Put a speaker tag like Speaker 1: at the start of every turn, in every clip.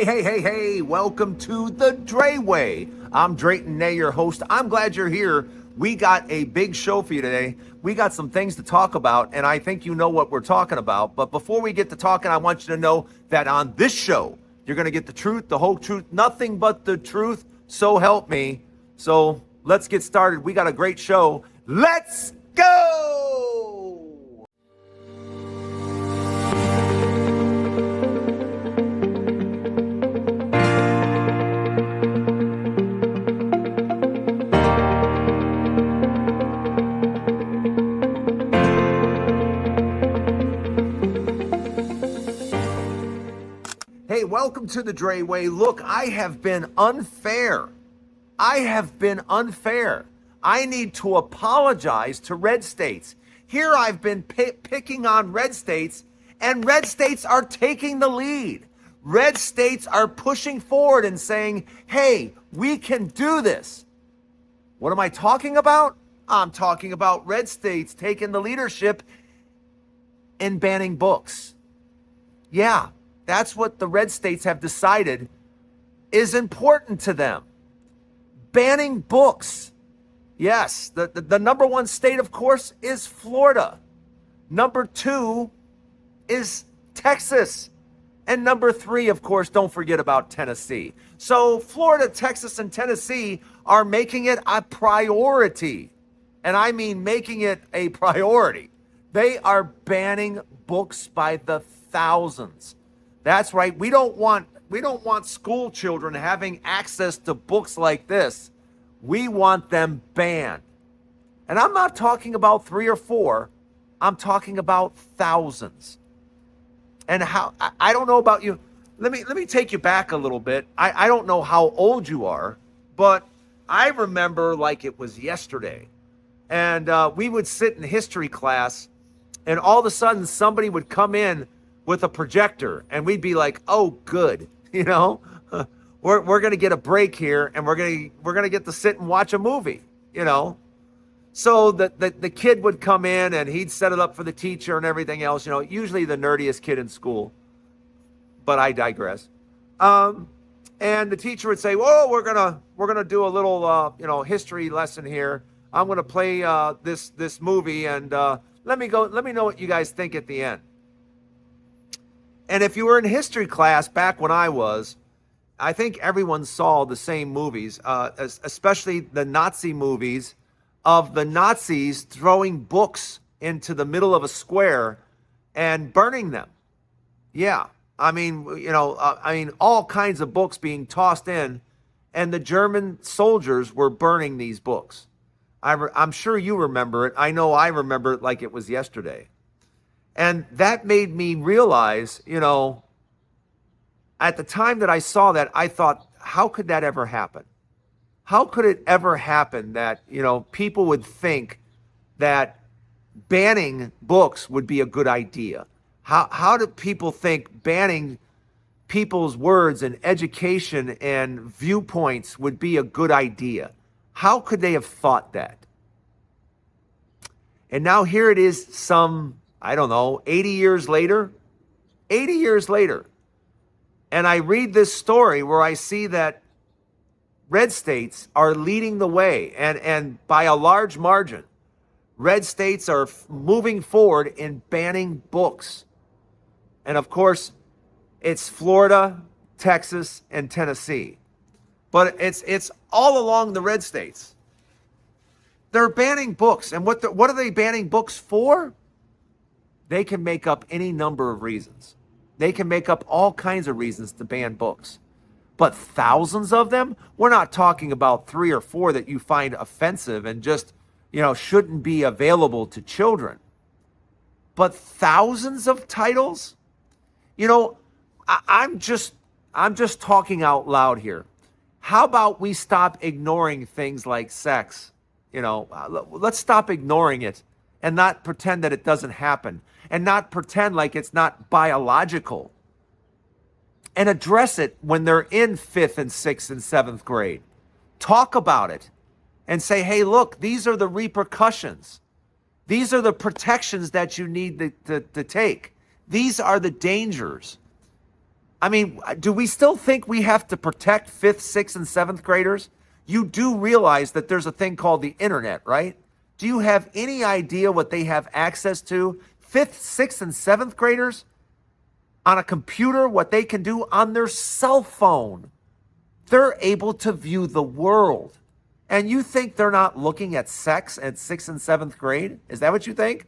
Speaker 1: Hey, welcome to the Dray Way. I'm Drayton Nay, your host. I'm glad you're here. We got a big show for you today. We got some things to talk about, and I think you know what we're talking about. But before we get to talking, I want you to know that on this show, you're going to get the truth, the whole truth, nothing but the truth. So help me. So let's get started. We got a great show. Let's go! Hey, welcome to the Dray Way. Look, I have been unfair. I need to apologize to red states. Here I've been picking on red states, and red states are taking the lead. Red states are pushing forward and saying, hey, we can do this. What am I talking about? I'm talking about red states taking the leadership in banning books. Yeah. That's what the red states have decided is important to them. Banning books. Yes, the number one state, of course, is Florida. Number two is Texas. And number three, of course, don't forget about Tennessee. So Florida, Texas, and Tennessee are making it a priority. And I mean making it a priority. They are banning books by the thousands. That's right. We don't want school children having access to books like this. We want them banned. And I'm not talking about 3 or 4. I'm talking about thousands. And how I don't know about you. Let me take you back a little bit. I don't know how old you are, but I remember like it was yesterday. And we would sit in history class, and all of a sudden somebody would come in with a projector, and we'd be like, oh, good, we're going to get a break here, and we're going to get to sit and watch a movie, So the kid would come in, and he'd set it up for the teacher and everything else, usually the nerdiest kid in school, but I digress. And the teacher would say, whoa, we're going to do a little, history lesson here. I'm going to play this movie, and let me know what you guys think at the end. And if you were in history class back when I was, I think everyone saw the same movies, especially the Nazi movies of the Nazis throwing books into the middle of a square and burning them. Yeah, I mean, all kinds of books being tossed in, and the German soldiers were burning these books. I'm sure you remember it. I know I remember it like it was yesterday. And that made me realize, at the time that I saw that, I thought, how could that ever happen? How could it ever happen that, people would think that banning books would be a good idea? How do people think banning people's words and education and viewpoints would be a good idea? How could they have thought that? And now here it is, some 80 years later, and I read this story where I see that red states are leading the way, and by a large margin, red states are moving forward in banning books. And of course, it's Florida, Texas, and Tennessee. But it's all along the red states. They're banning books. And what are they banning books for? They can make up any number of reasons. They can make up all kinds of reasons to ban books. But thousands of them? We're not talking about 3 or 4 that you find offensive and just, shouldn't be available to children. But thousands of titles? I'm just talking out loud here. How about we stop ignoring things like sex? Let's stop ignoring it and not pretend that it doesn't happen, and not pretend like it's not biological, and address it when they're in 5th and 6th and 7th grade. Talk about it and say, hey, look, these are the repercussions. These are the protections that you need to take. These are the dangers. I mean, do we still think we have to protect fifth, sixth, and seventh graders? You do realize that there's a thing called the internet, right? Do you have any idea what they have access to? Fifth, sixth, and seventh graders on a computer, what they can do on their cell phone. They're able to view the world. And you think they're not looking at sex at sixth and seventh grade? Is that what you think?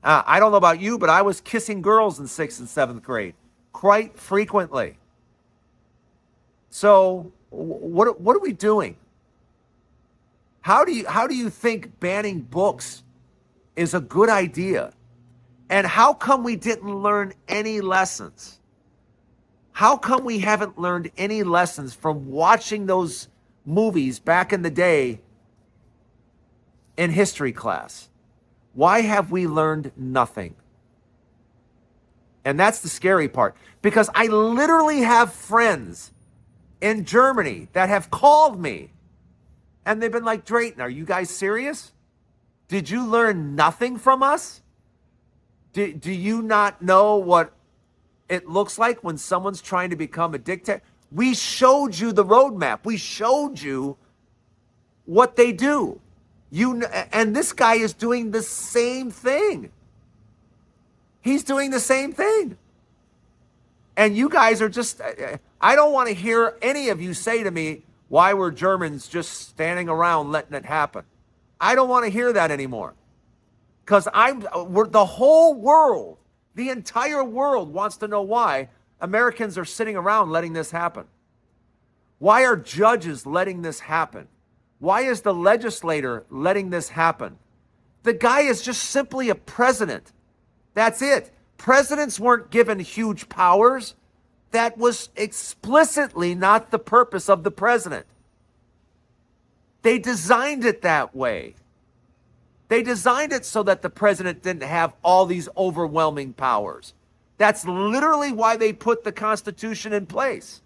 Speaker 1: I don't know about you, but I was kissing girls in sixth and seventh grade quite frequently. So what are we doing? How do you think banning books is a good idea? And how come we didn't learn any lessons? How come we haven't learned any lessons from watching those movies back in the day in history class? Why have we learned nothing? And that's the scary part, because I literally have friends in Germany that have called me and they've been like, Drayton, are you guys serious? Did you learn nothing from us? Do you not know what it looks like when someone's trying to become a dictator? We showed you the roadmap. We showed you what they do. And this guy is doing the same thing. He's doing the same thing. And you guys are just, I don't want to hear any of you say to me, why were Germans just standing around letting it happen? I don't want to hear that anymore. Because the whole world, the entire world wants to know why Americans are sitting around letting this happen. Why are judges letting this happen? Why is the legislator letting this happen? The guy is just simply a president. That's it. Presidents weren't given huge powers. That was explicitly not the purpose of the president. They designed it that way. They designed it so that the president didn't have all these overwhelming powers. That's literally why they put the Constitution in place.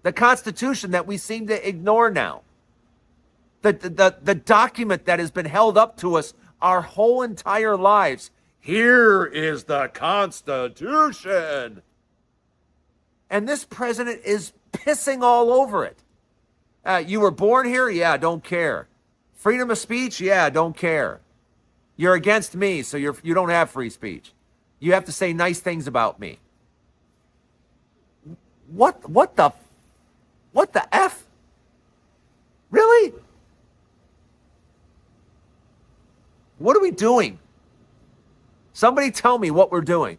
Speaker 1: The Constitution that we seem to ignore now. The document that has been held up to us our whole entire lives. Here is the Constitution. And this president is pissing all over it. You were born here? Yeah, don't care. Freedom of speech? Yeah, don't care. You're against me, so you don't have free speech. You have to say nice things about me. What the F? Really? What are we doing? Somebody tell me what we're doing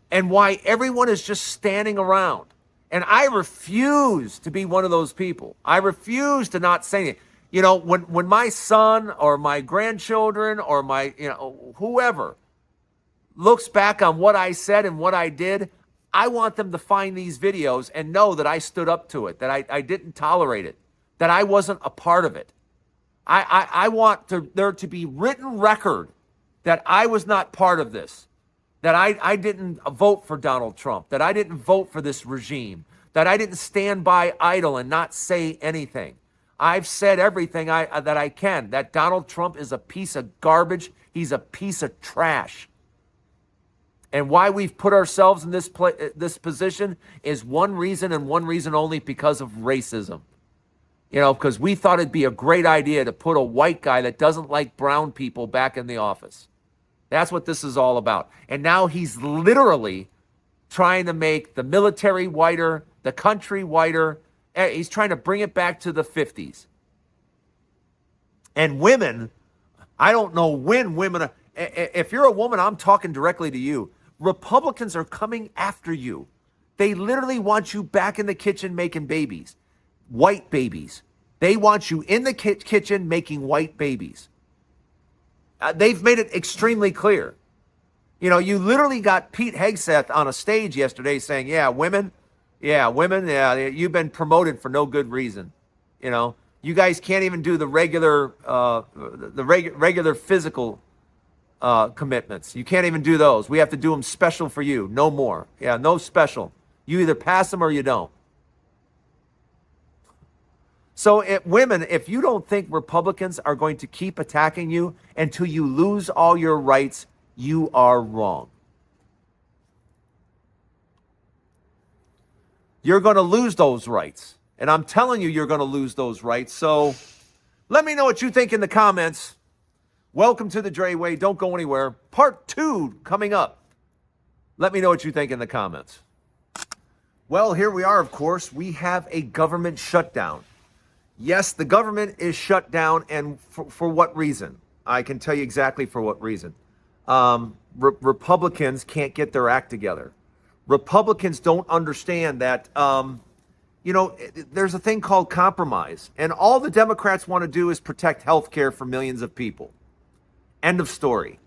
Speaker 1: and why everyone is just standing around. And I refuse to be one of those people. I refuse to not say anything. You know, when my son or my grandchildren or my, whoever looks back on what I said and what I did, I want them to find these videos and know that I stood up to it, that I didn't tolerate it, that I wasn't a part of it. I want there to be written record that I was not part of this, that I didn't vote for Donald Trump, that I didn't vote for this regime, that I didn't stand by idle and not say anything. I've said everything that I can, that Donald Trump is a piece of garbage. He's a piece of trash. And why we've put ourselves in this position is one reason and one reason only, because of racism. Because we thought it'd be a great idea to put a white guy that doesn't like brown people back in the office. That's what this is all about. And now he's literally trying to make the military whiter, the country whiter. He's trying to bring it back to the 50s. And women, I don't know when women, if you're a woman, I'm talking directly to you. Republicans are coming after you. They literally want you back in the kitchen making babies, white babies. They want you in the kitchen making white babies. They've made it extremely clear. You literally got Pete Hegseth on a stage yesterday saying, women, you've been promoted for no good reason. You guys can't even do the regular physical commitments. You can't even do those. We have to do them special for you. No more. No special. You either pass them or you don't. So women, if you don't think Republicans are going to keep attacking you until you lose all your rights, you are wrong. you're going to lose those rights. And I'm telling you, you're going to lose those rights. So let me know what you think in the comments. Welcome to the Dray Way. Don't go anywhere. Part 2 coming up. Let me know what you think in the comments. Well, here we are, of course. We have a government shutdown. Yes, the government is shut down, and for what reason? I can tell you exactly for what reason. Republicans can't get their act together. Republicans don't understand that, there's a thing called compromise, and all the Democrats want to do is protect health care for millions of people. End of story.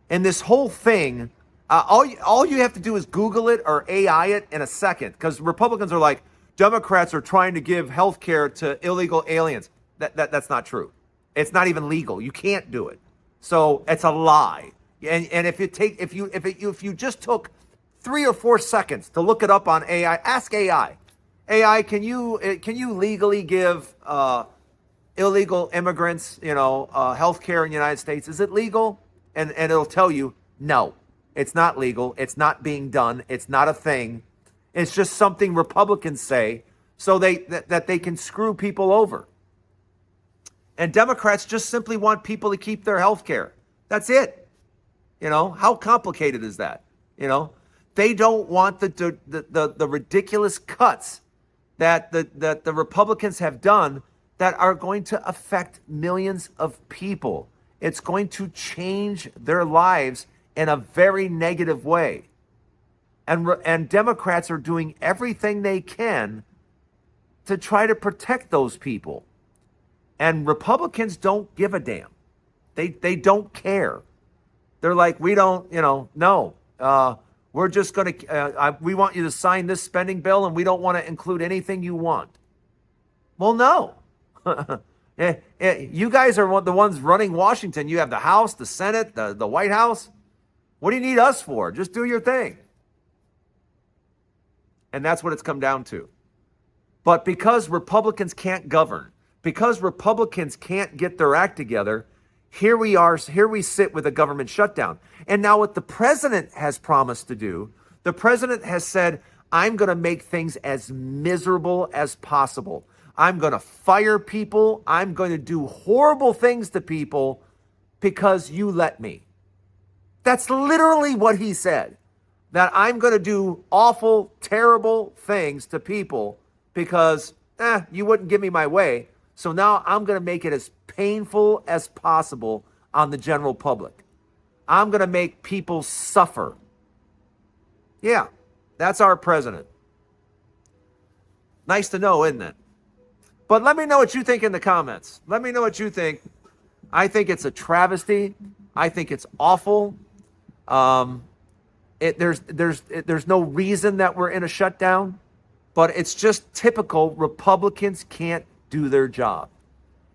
Speaker 1: And this whole thing, all you have to do is Google it or AI it in a second, because Republicans are like, Democrats are trying to give health care to illegal aliens. That's not true. It's not even legal. You can't do it. So it's a lie. And if you just took 3 or 4 seconds to look it up on AI, ask AI. AI, can you legally give illegal immigrants, health care in the United States? Is it legal? And it'll tell you, no, it's not legal. It's not being done. It's not a thing. It's just something Republicans say so that they can screw people over. And Democrats just simply want people to keep their health care. That's it. How complicated is that? They don't want the ridiculous cuts that the Republicans have done that are going to affect millions of people. It's going to change their lives in a very negative way. And Democrats are doing everything they can to try to protect those people. And Republicans don't give a damn. They don't care. They're like, we don't, no. We're just going to, we want you to sign this spending bill and we don't want to include anything you want. Well, no. You guys are the ones running Washington. You have the House, the Senate, the White House. What do you need us for? Just do your thing. And that's what it's come down to. But because Republicans can't govern, because Republicans can't get their act together, here we sit with a government shutdown. And now what the president has promised to do, the president has said, I'm going to make things as miserable as possible. I'm going to fire people. I'm going to do horrible things to people because you let me. That's literally what he said. That I'm going to do awful, terrible things to people because you wouldn't give me my way. So now I'm going to make it as painful as possible on the general public. I'm going to make people suffer. Yeah, that's our president. Nice to know, isn't it? But let me know what you think in the comments. Let me know what you think. I think it's a travesty. I think it's awful. There's no reason that we're in a shutdown, but it's just typical. Republicans can't do their job.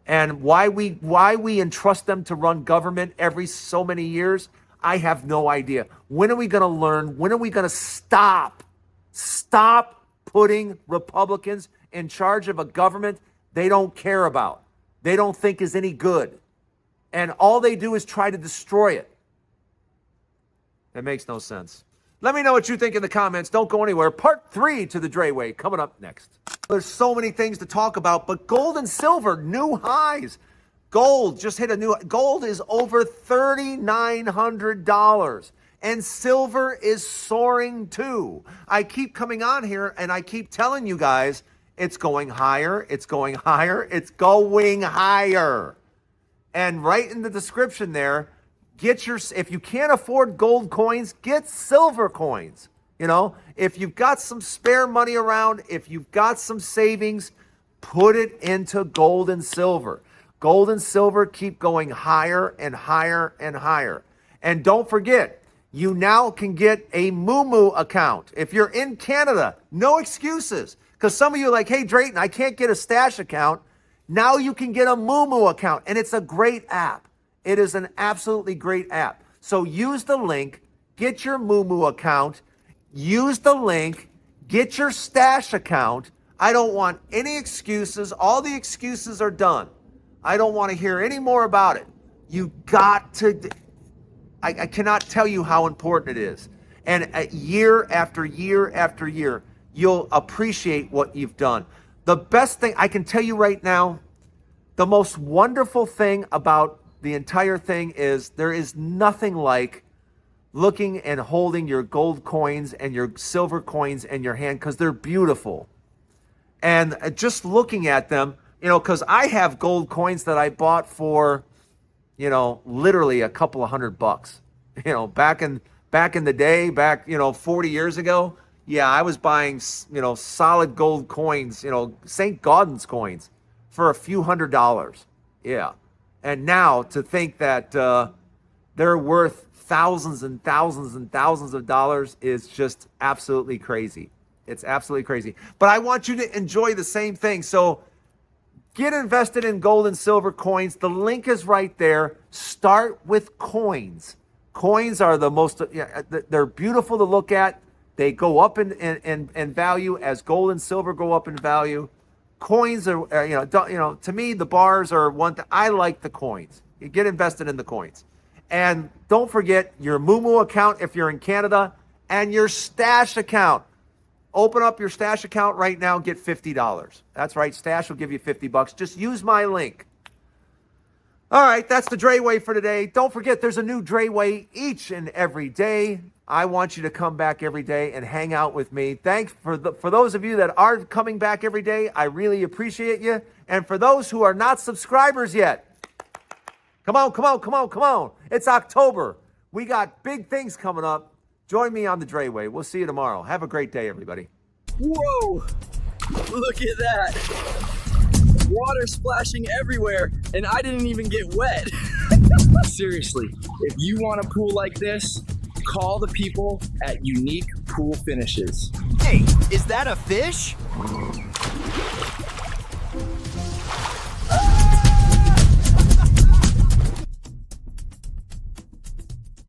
Speaker 1: And why we entrust them to run government every so many years, I have no idea. When are we going to learn? When are we going to stop putting Republicans in charge of a government they don't care about, they don't think is any good, and all they do is try to destroy it? That makes no sense. Let me know what you think in the comments. Don't go anywhere. Part 3 to the Dray Way coming up next. There's so many things to talk about, but gold and silver, new highs. Gold just hit gold is over $3,900. And silver is soaring too. I keep coming on here and I keep telling you guys, it's going higher, it's going higher, it's going higher. And right in the description there, if you can't afford gold coins, get silver coins. If you've got some spare money around, if you've got some savings, put it into gold and silver. Gold and silver keep going higher and higher and higher. And don't forget, you now can get a Moo account. If you're in Canada, no excuses. Because some of you are like, hey, Drayton, I can't get a stash account. Now you can get a Moo account. And it's a great app. It is an absolutely great app. So use the link, get your Moo account, use the link, get your stash account. I don't want any excuses. All the excuses are done. I don't want to hear any more about it. You got to, I cannot tell you how important it is. And year after year after year, you'll appreciate what you've done. The best thing I can tell you right now, the most wonderful thing about the entire thing is there is nothing like looking and holding your gold coins and your silver coins in your hand, because they're beautiful. And just looking at them, because I have gold coins that I bought for, literally a couple of $100. Back in the day, 40 years ago, yeah, I was buying, solid gold coins, St. Gaudens coins for a few $100s. Yeah. And now to think that they're worth thousands and thousands and thousands of dollars is just absolutely crazy. It's absolutely crazy. But I want you to enjoy the same thing. So get invested in gold and silver coins. The link is right there. Start with coins. Coins are the most, they're beautiful to look at. They go up in value as gold and silver go up in value. Coins are, to me, the bars are one thing. I like the coins. You get invested in the coins. And don't forget your Moomoo account if you're in Canada, and your Stash account. Open up your Stash account right now, get $50. That's right, Stash will give you $50. Just use my link. All right, that's the Dray Way for today. Don't forget, there's a new Dray Way each and every day. I want you to come back every day and hang out with me. Thanks for those of you that are coming back every day. I really appreciate you. And for those who are not subscribers yet, come on. It's October. We got big things coming up. Join me on the Dray Way. We'll see you tomorrow. Have a great day, everybody.
Speaker 2: Whoa! Look at that. Water splashing everywhere, and I didn't even get wet. Seriously, if you want a pool like this, call the people at Unique Pool Finishes.
Speaker 3: Hey, is that a fish?